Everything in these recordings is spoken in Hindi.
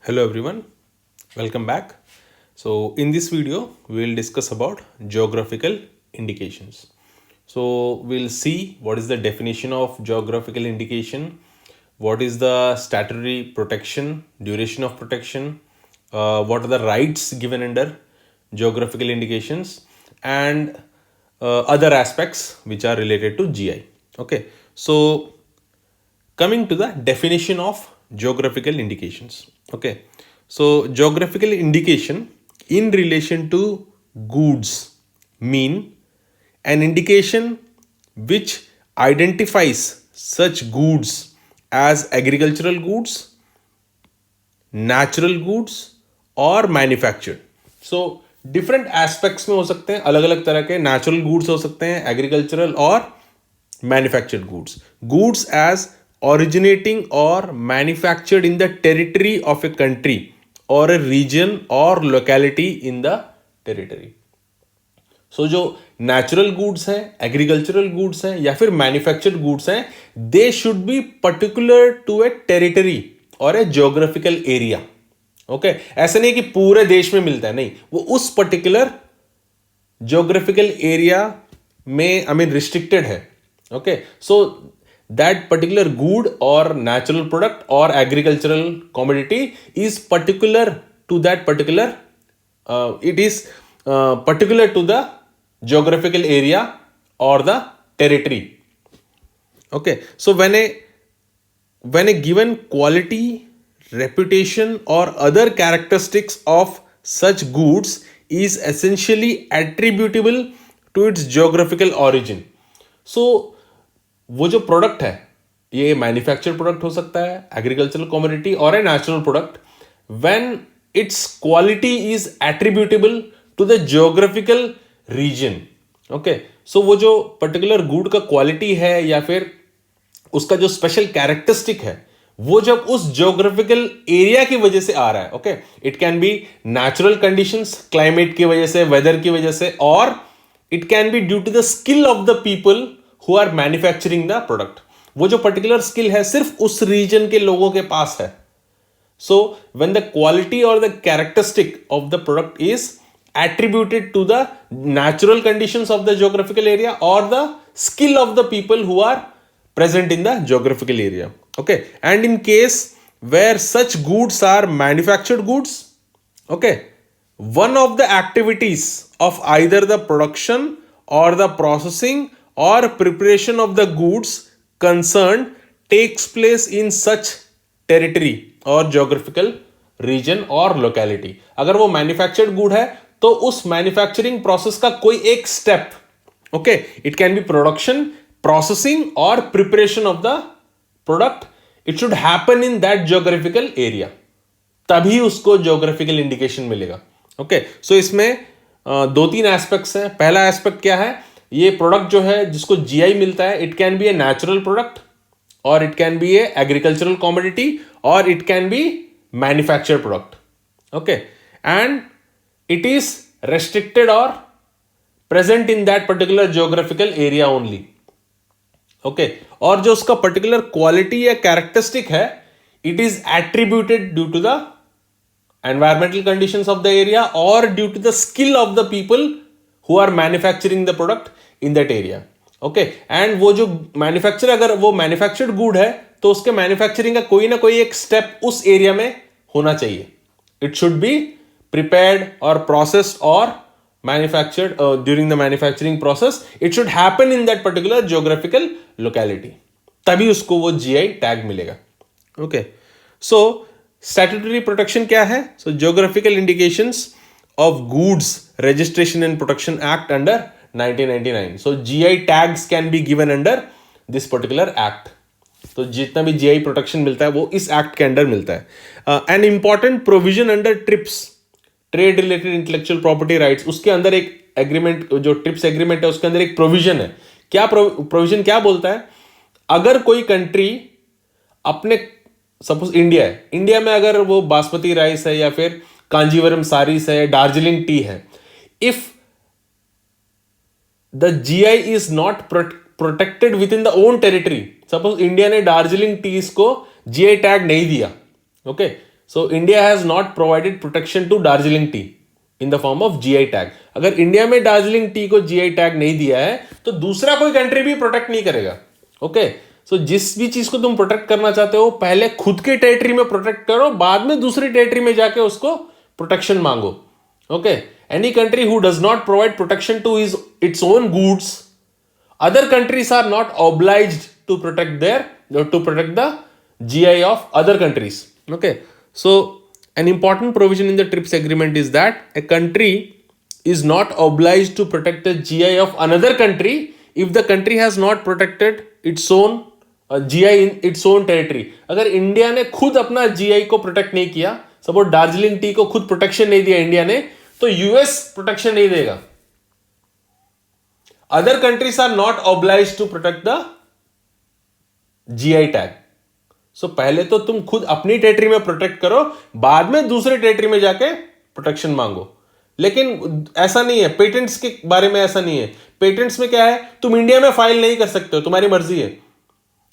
Hello everyone, welcome back. So in this video we will discuss about geographical indications. So we'll see what is the definition of geographical indication, what is the statutory protection, duration of protection, what are the rights given under geographical indications, and other aspects which are related to GI. Okay, so coming to the definition of geographical indications. Okay, so geographical indication in relation to goods mean an indication which identifies such goods as agricultural goods, natural goods और मैन्युफैक्चर्ड. सो डिफरेंट एस्पेक्ट्स में हो सकते हैं, अलग अलग तरह के नेचुरल गुड्स हो सकते हैं, एग्रीकल्चरल और manufactured goods. Goods as originating or manufactured in the territory of a country or a region or locality in the territory. So जो नेचुरल गुड्स हैं, एग्रीकल्चरल गुड्स हैं या फिर मैन्युफैक्चर्ड गुड्स हैं, they should be particular to a territory और ए जियोग्राफिकल एरिया. ओके, ऐसा नहीं कि पूरे देश में मिलता है, नहीं, वो उस पर्टिकुलर जियोग्राफिकल एरिया में आई मीन रिस्ट्रिक्टेड है. Okay, so that particular good or natural product or agricultural commodity is particular to that particular it is particular to the geographical area or the territory. Okay, so when a given quality, reputation or other characteristics of such goods is essentially attributable to its geographical origin. So वो जो प्रोडक्ट है, ये मैन्युफैक्चर्ड प्रोडक्ट हो सकता है, एग्रीकल्चरल कमोडिटी और a natural product, when its quality is attributable to the geographical region. Okay, so वो जो पर्टिकुलर गुड का क्वालिटी है या फिर उसका जो स्पेशल कैरेक्टरिस्टिक है, वो जब उस जियोग्राफिकल एरिया की वजह से आ रहा है. Okay, it can be natural conditions, climate की वजह से, वेदर की वजह से, और it can be due to the skill of the people who are manufacturing the product. वो जो particular skill है सिर्फ उस region के लोगों के पास है. So when the quality or the characteristic of the product is attributed to the natural conditions of the geographical area or the skill of the people who are present in the geographical area. Okay, and in case where such goods are manufactured goods, okay, one of the activities of either the production or the processing or preparation of the goods concerned takes place in such territory or geographical region or locality. अगर वो मैन्युफैक्चर्ड गुड है तो उस मैन्युफैक्चरिंग प्रोसेस का कोई एक step, okay, it can be production, processing और preparation of the product, it should happen in that geographical area, तभी उसको जियोग्राफिकल इंडिकेशन मिलेगा. ओके, सो इसमें दो तीन एस्पेक्ट्स हैं. पहला एस्पेक्ट क्या है, ये प्रोडक्ट जो है जिसको जीआई मिलता है, it can be a natural product और it can be a agricultural commodity और it can be manufactured product. Okay, and it is restricted और present in that particular geographical area only. Okay, और जो उसका पर्टिकुलर क्वालिटी या कैरेक्टरिस्टिक है, it is attributed due to the environmental conditions of the area or due to the skill of the people who are manufacturing the product in that area. Okay, and वो जो मैन्युफैक्चर, अगर वो मैन्युफैक्चर्ड गुड है तो उसके मैन्युफैक्चरिंग का कोई ना कोई एक स्टेप उस एरिया में होना चाहिए. इट शुड बी प्रिपेयर्ड और प्रोसेस्ड और manufactured during the manufacturing process. It should happen in that particular geographical locality, तभी उसको वो जीआई टैग मिलेगा. ओके, सो स्टैट्यूटरी प्रोटेक्शन क्या है? So geographical indications of goods registration and protection act under 1999. So GI tags can be given under this particular act. तो जितना भी जीआई प्रोटेक्शन मिलता है वो इस एक्ट के अंडर मिलता है. An important provision under trips, trade related intellectual property rights, उसके अंदर एक एग्रीमेंट, जो ट्रिप्स एग्रीमेंट है उसके अंदर एक प्रोविजन है. क्या प्रोविजन क्या बोलता है? अगर कोई कंट्री अपने, सपोज इंडिया है, इंडिया में अगर वो बासमती राइस है या फिर कांजीवरम सारीस है, दार्जिलिंग टी है, if the GI is not protected within the own territory, suppose India ने दार्जिलिंग टीज को जीआई टैग नहीं दिया, okay, so India has not provided protection to Darjeeling tea in the form of GI tag. अगर इंडिया में दार्जिलिंग टी को जीआई टैग नहीं दिया है तो दूसरा कोई कंट्री भी प्रोटेक्ट नहीं करेगा. ओके, सो जिस भी चीज को तुम प्रोटेक्ट करना चाहते हो पहले खुद के टेरिटरी में प्रोटेक्ट करो, बाद में दूसरी टेरिटरी में जाके उसको प्रोटेक्शन मांगो. Okay, any country who does not provide protection to its own goods, other countries are not obliged to protect the GI of other countries. Okay, so an important provision in the TRIPS agreement is that a country is not obliged to protect the GI of another country if the country has not protected its own GI in its own territory. अगर इंडिया ने खुद अपना GI को प्रोटेक्ट नहीं किया, सपोज दार्जिलिंग टी को खुद प्रोटेक्शन नहीं दिया इंडिया ने, तो यूएस प्रोटेक्शन नहीं देगा. Other countries are not obliged to protect the GI tag. So पहले तो तुम खुद अपनी टेरिटरी में प्रोटेक्ट करो, बाद में दूसरे टेरिटरी में जाके प्रोटेक्शन मांगो. लेकिन ऐसा नहीं है पेटेंट्स के बारे में. ऐसा नहीं है. पेटेंट्स में क्या है, तुम इंडिया में फाइल नहीं कर सकते हो, तुम्हारी मर्जी है.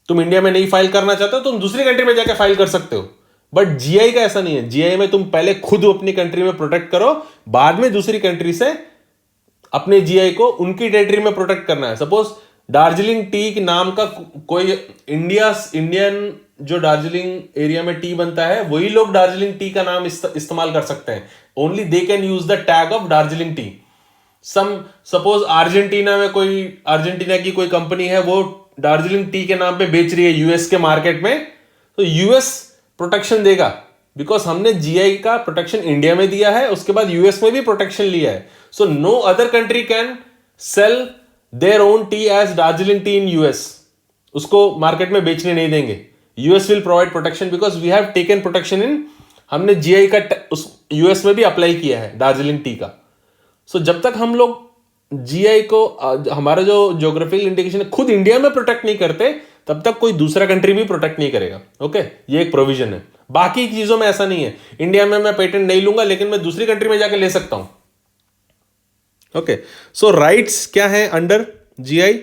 तुम इंडिया में नहीं फाइल करना चाहते हो, तुम दूसरी कंट्री में जाके फाइल कर सकते हो. बट जीआई का ऐसा नहीं है. जीआई में तुम पहले खुद अपनी कंट्री में प्रोटेक्ट करो, बाद में दूसरी कंट्री से अपने जीआई को उनकी टेरिटरी में प्रोटेक्ट करना है. सपोज दार्जिलिंग टी के नाम का कोई इंडियन जो दार्जिलिंग एरिया में टी बनता है वही लोग दार्जिलिंग टी का नाम इस्तेमाल कर सकते हैं. Only they can use the tag of Darjeeling T. Suppose Argentina की कोई कंपनी है, वो दार्जिलिंग टी के नाम पे बेच रही है यूएस के मार्केट में, तो यूएस प्रोटेक्शन देगा बिकॉज हमने जीआई का प्रोटेक्शन इंडिया में दिया है, उसके बाद यूएस में भी प्रोटेक्शन लिया है. So no other country can sell their own tea as Darjeeling tea in US. उसको मार्केट में बेचने नहीं देंगे. US will provide protection because we have taken protection in, हमने जीआई का उस यूएस में भी अप्लाई किया है दार्जिलिंग टी का. सो जब तक हम लोग जीआई को हमारा जो ज्योग्राफिकल इंडिकेशन है खुद इंडिया में प्रोटेक्ट नहीं करते, तब तक कोई दूसरा कंट्री भी प्रोटेक्ट नहीं करेगा. ओके, ये एक प्रोविजन है. बाकी चीजों में ऐसा नहीं है. इंडिया में मैं पेटेंट नहीं लूंगा लेकिन मैं दूसरी कंट्री में जाके ले सकता हूं. ओके, सो राइट्स क्या है under GI?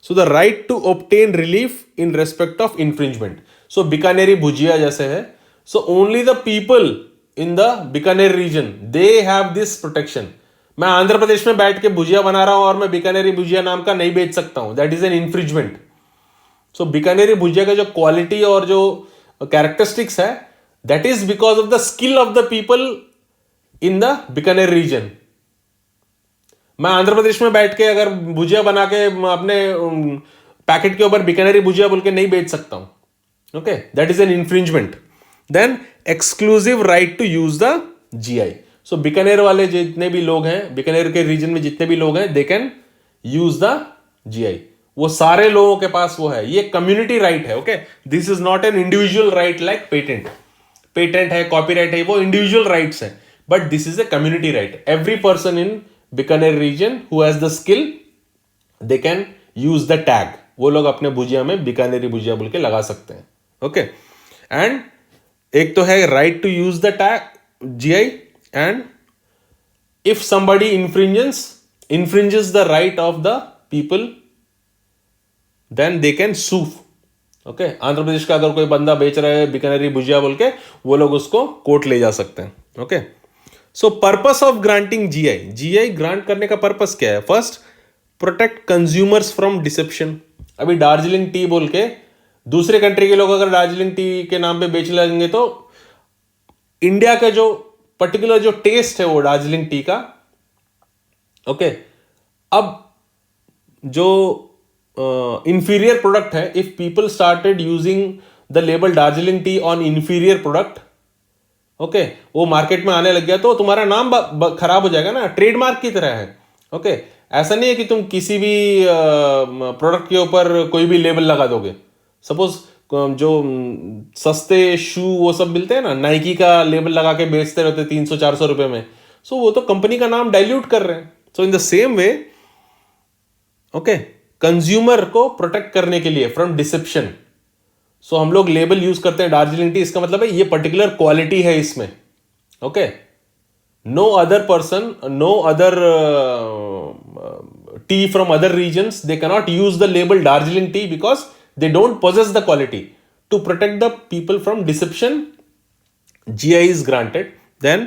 So the right to obtain relief in respect of infringement. So Bikaneri bhujia जैसे है, so only the people in the Bikaner region they have this protection. मैं आंध्र प्रदेश में बैठ के भुजिया बना रहा हूं और मैं बीकानेरी भुजिया नाम का नहीं बेच सकता हूं. That is an infringement. So Bikaneri bhujia का जो क्वालिटी और जो कैरेक्टरिस्टिक्स है, that is because of the skill of the people in the Bikaner region. मैं आंध्र प्रदेश में बैठ के अगर भुजिया बना के अपने पैकेट के ऊपर बीकानेरी भुजिया बोल के नहीं बेच सकता हूं. Okay, that is an infringement. Then exclusive right to use the GI. So Bikaner वाले जितने भी लोग हैं, बीकानेर के रीजन में जितने भी लोग हैं, they can use the GI. वो सारे लोगों के पास वो है. ये कम्युनिटी राइट है. Okay, this is not an individual right like patent. Patent है, कॉपीराइट है, वो इंडिविजुअल राइट्स है. But this is a community right. Every person in Bikaner region who has the skill, they can use the tag. वो लोग अपने भुजिया में बीकानेरी भुजिया बोल के लगा सकते हैं. ओके, एंड एक तो है right to use the tag GI, and if somebody infringes the right of the people, then they can sue. Okay, Andhra Pradesh का अगर कोई बंदा बेच रहा है बीकानेरी भुजिया बोल के, वो लोग उसको कोर्ट ले जा सकते हैं. Okay, so purpose of granting GI. GI grant करने का पर्पस क्या है? First, protect consumers from deception. अभी दार्जिलिंग टी बोल के दूसरे कंट्री के लोग अगर दार्जिलिंग टी के नाम पे बेचने लगेंगे तो इंडिया का जो पर्टिकुलर जो टेस्ट है वो दार्जिलिंग टी का, ओके, अब जो इंफीरियर प्रोडक्ट है, if people started using the label Darjeeling T on inferior product, okay, वो मार्केट में आने लग गया तो तुम्हारा नाम खराब हो जाएगा ना. ट्रेडमार्क की तरह है. ओके, ऐसा नहीं है कि तुम किसी भी प्रोडक्ट के ऊपर कोई भी लेबल लगा दोगे. सपोज जो सस्ते शू वो सब मिलते हैं ना, नाइकी का लेबल लगा के बेचते रहते 300-400 रुपए में. सो वो तो कंपनी का नाम डाइल्यूट कर रहे हैं. So in the same way, okay, consumer को प्रोटेक्ट करने के लिए फ्रॉम डिसेप्शन, सो हम लोग लेबल यूज करते हैं दार्जिलिंग टी. इसका मतलब है ये पर्टिकुलर क्वालिटी है इसमें. Okay, no other person, no other tea from other regions, they cannot use the label Darjeeling tea because they don't possess the quality. To protect the people from deception, GI is granted, then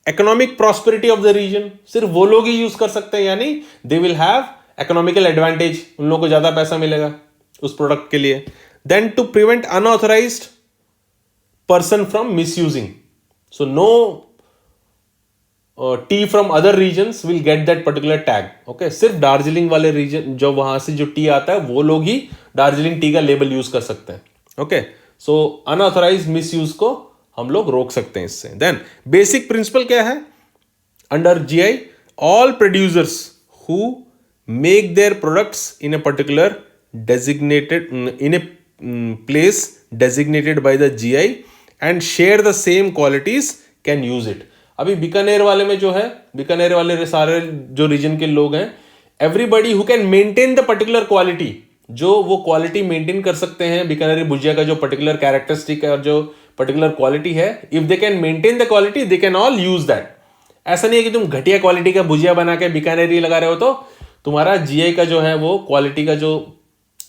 economic prosperity of the region, सिर्फ वो लोग ही यूज कर सकते हैं, यानी they will have economical advantage, उन लोगों को ज्यादा पैसा मिलेगा उस प्रोडक्ट के लिए. Then to prevent unauthorized person from misusing, so no tea from other regions will get that particular tag. Okay, सिर्फ दार्जिलिंग वाले रीजन, जो वहां से जो टी आता है वो लोग ही दार्जिलिंग टी का लेबल यूज कर सकते हैं. ओके, सो अनऑथराइज मिस यूज को हम लोग रोक सकते हैं इससे. देन बेसिक प्रिंसिपल क्या है under GI? All producers who make their products in a particular designated in a place designated by the GI and share the same qualities can use it. अभी बीकानेर वाले में जो है, बीकानेर वाले सारे जो रीजन के लोग हैं, everybody who can maintain the particular quality, जो वो क्वालिटी मेंटेन कर सकते हैं, बीकानेरी भुजिया का जो पर्टिकुलर कैरेक्टरिस्टिक है और जो पर्टिकुलर क्वालिटी है, if they can maintain the quality they can all use that. ऐसा नहीं है कि तुम घटिया क्वालिटी का भुजिया बना के बीकानेरी लगा रहे हो तो तुम्हारा जीआई का जो है वो क्वालिटी का जो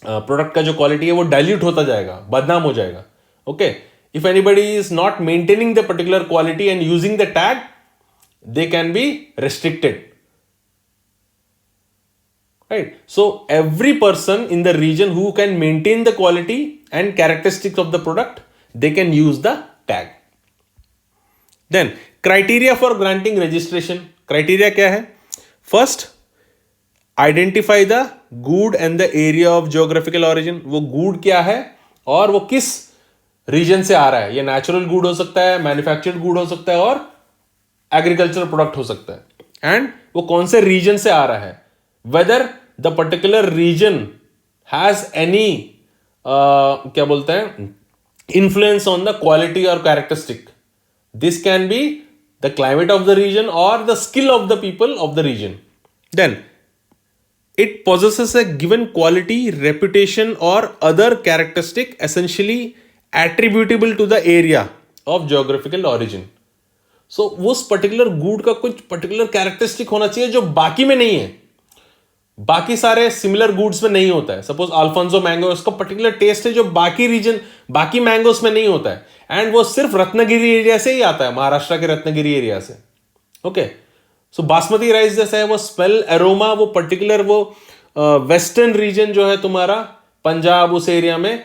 प्रोडक्ट का जो क्वालिटी है वो डाइल्यूट होता जाएगा, बदनाम हो जाएगा. Okay, if anybody is not maintaining the particular quality and using the tag, they can be restricted, right? So every person in the region who can maintain the quality and characteristics of the product, they can use the tag. Then criteria for granting registration. Criteria क्या है? First, identify the good and the area of geographical origin. वो good क्या है और वो किस रीजन से आ रहा है. ये नेचुरल गुड हो सकता है, मैन्युफैक्चर्ड गुड हो सकता है और एग्रीकल्चर प्रोडक्ट हो सकता है. एंड वो कौन से रीजन से आ रहा है, whether the particular region has any क्या बोलते हैं इन्फ्लुएंस ऑन द क्वालिटी और characteristic. This can be the climate of the region और the skill of the people of the region. Then it possesses a given quality, reputation or other characteristic essentially attributable to the area of geographical origin. So उस पर्टिकुलर गुड का कुछ पर्टिकुलर कैरेक्टरिस्टिक होना चाहिए जो बाकी में नहीं है, बाकी सारे सिमिलर गुड्स में नहीं होता है. सपोज अल्फांसो मैंगो, उसका पर्टिकुलर टेस्ट है जो बाकी रीजन, बाकी मैंगोस में नहीं होता है, एंड वो सिर्फ रत्नागिरी एरिया से ही आता है, महाराष्ट्र के रत्नागिरी एरिया से. ओके, सो बासमती राइस जैसा है, वो स्मेल एरोमा वो पर्टिकुलर वो वेस्टर्न रीजन जो है तुम्हारा पंजाब, उस एरिया में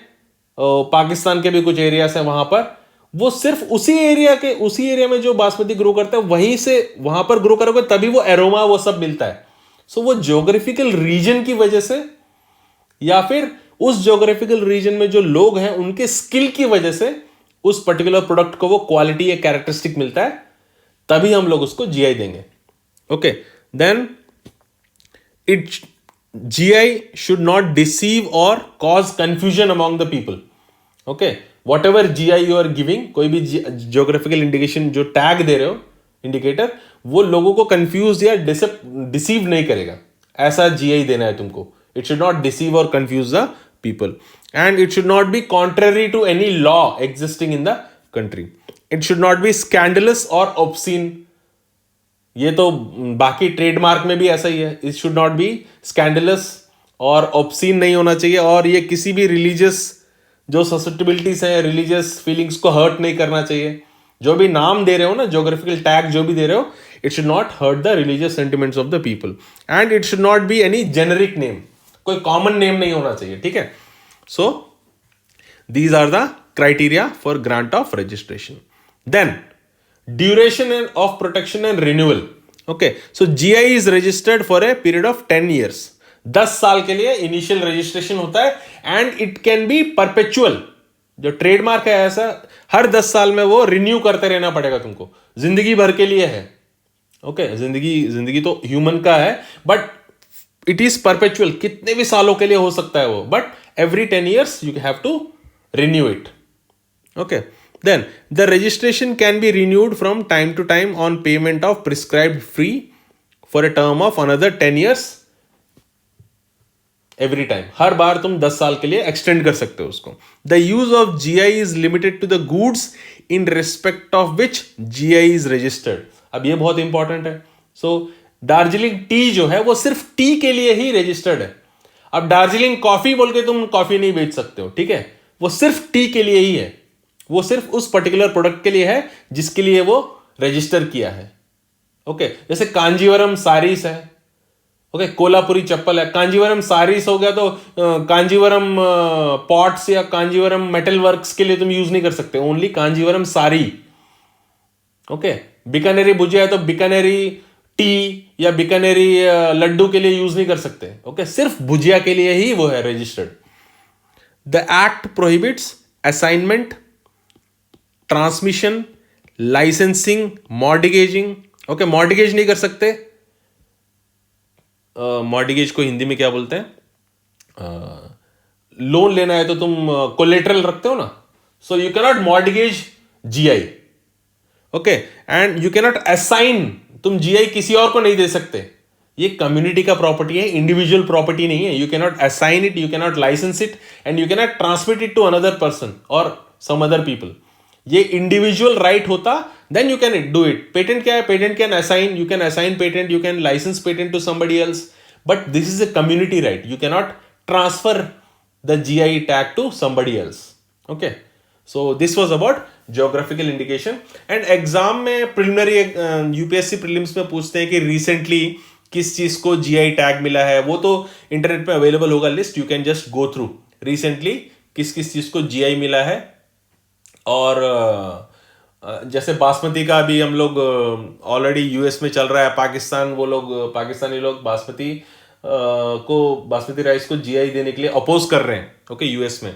पाकिस्तान के भी कुछ एरियाज है वहां पर, वो सिर्फ उसी एरिया में जो बासमती ग्रो करता है वहीं से वहां पर ग्रो करोगे तभी वो एरोमा वो सब मिलता है. सो वो ज्योग्राफिकल रीजन की वजह से या फिर उस ज्योग्राफिकल रीजन में जो लोग हैं उनके स्किल की वजह से उस पर्टिकुलर प्रोडक्ट को वो क्वालिटी या कैरेक्टरिस्टिक मिलता है, तभी हम लोग उसको जीआई देंगे. Okay, then GI should not deceive or cause confusion among the people. Okay, whatever GI you are giving, कोई भी geographical indication जो tag दे रहे हो इंडिकेटर, वो लोगों को confuse या deceive नहीं करेगा. ऐसा GI देना है तुमको. It should not deceive or confuse the people, and it should not be contrary to any law existing in the country. It should not be scandalous or obscene. ये तो बाकी ट्रेडमार्क में भी ऐसा ही है. It should not B scandalous और ऑब्सीन नहीं होना चाहिए, और ये किसी भी रिलीजियस जो ससेप्टिबिलिटीज है, रिलीजियस फीलिंग्स को हर्ट नहीं करना चाहिए. जो भी नाम दे रहे हो ना, ज्योग्राफिकल टैग जो भी दे रहे हो, it should not hurt the religious sentiments of the people, and it should not be any generic name. कोई कॉमन नेम नहीं होना चाहिए. ठीक है, so these are the criteria for grant of registration. Then duration of protection and renewal. Okay, so GI is registered for a period of 10 years. 10 साल के लिए इनिशियल रजिस्ट्रेशन होता है, and it can B perpetual. जो ट्रेडमार्क है ऐसा हर 10 साल में वो रिन्यू करते रहना पड़ेगा तुमको, जिंदगी भर के लिए है. ओके, जिंदगी तो ह्यूमन का है, बट इट इज परपेचुअल. कितने भी सालों के लिए हो सकता है वो, but every 10 years you have to renew it. Okay, then the registration can be renewed from time to time on payment of prescribed fee for a term of another 10 years every time. हर बार तुम 10 साल के लिए एक्सटेंड कर सकते हो उसको. The use of GI is limited to the goods in respect of which GI is registered. अब ये बहुत इंपॉर्टेंट है. So दार्जिलिंग टी जो है वो सिर्फ टी के लिए ही रजिस्टर्ड है. अब दार्जिलिंग कॉफी बोल के तुम कॉफी नहीं बेच सकते हो. ठीक है, वो सिर्फ टी के लिए ही है. वो सिर्फ उस पर्टिकुलर प्रोडक्ट के लिए है जिसके लिए वो रजिस्टर किया है। ओके, जैसे कांजीवरम सारीस है, ओके, कोल्हापुरी चप्पल है। कांजीवरम सारीस हो गया तो कांजीवरम पॉट्स या कांजीवरम मेटल वर्क्स के लिए तुम यूज नहीं कर सकते, ओनली कांजीवरम सारी। ओके, बीकानेरी भुजिया है तो बीकानेरी टी या बीकानेरी लड्डू के लिए यूज नहीं कर सकते। ओके, सिर्फ भुजिया के लिए ही वो है registered. The act prohibits assignment, transmission, licensing, mortgaging. Okay, mortgage नहीं कर सकते। मॉर्टिगेज को हिंदी में क्या बोलते हैं? लोन लेना है तो तुम कोलेटरल रखते हो ना, so you cannot mortgage GI. Okay, and you cannot assign, तुम जीआई किसी और को नहीं दे सकते। ये कम्युनिटी का प्रॉपर्टी है, इंडिविजुअल प्रॉपर्टी नहीं है। You cannot assign it, you cannot license it, and you cannot transmit it to another person और सम अदर पीपल। ये इंडिविजुअल राइट होता, then you can do it. Patent क्या है? Patent can assign, you can assign patent, you can license patent to somebody else, but this is a community right. You cannot transfer the GI tag to somebody else. Okay, so this was about geographical indication. And exam में preliminary UPSC prelims में पूछते हैं कि recently किस चीज को GI tag मिला है। वो तो इंटरनेट पे अवेलेबल होगा list, you can just go through recently किस किस चीज को GI मिला है। और जैसे बासमती का भी हम लोग ऑलरेडी यूएस में चल रहा है, पाकिस्तान, वो लोग पाकिस्तानी लोग बासमती बासमती राइस को जीआई देने के लिए अपोज कर रहे हैं। ओके, यूएस में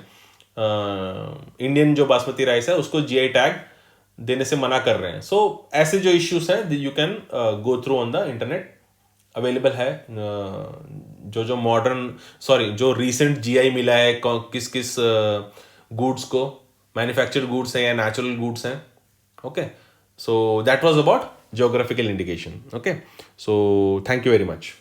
इंडियन जो बासमती राइस है उसको जीआई टैग देने से मना कर रहे हैं। सो ऐसे जो इश्यूज है you can go through on the internet, available है। जो मॉडर्न जो रिसेंट जीआई मिला है किस किस गुड्स को, मैन्युफैक्चर्ड गुड्स हैं या नेचुरल गुड्स हैं। Okay, so that was about geographical indication. Okay, so thank you very much.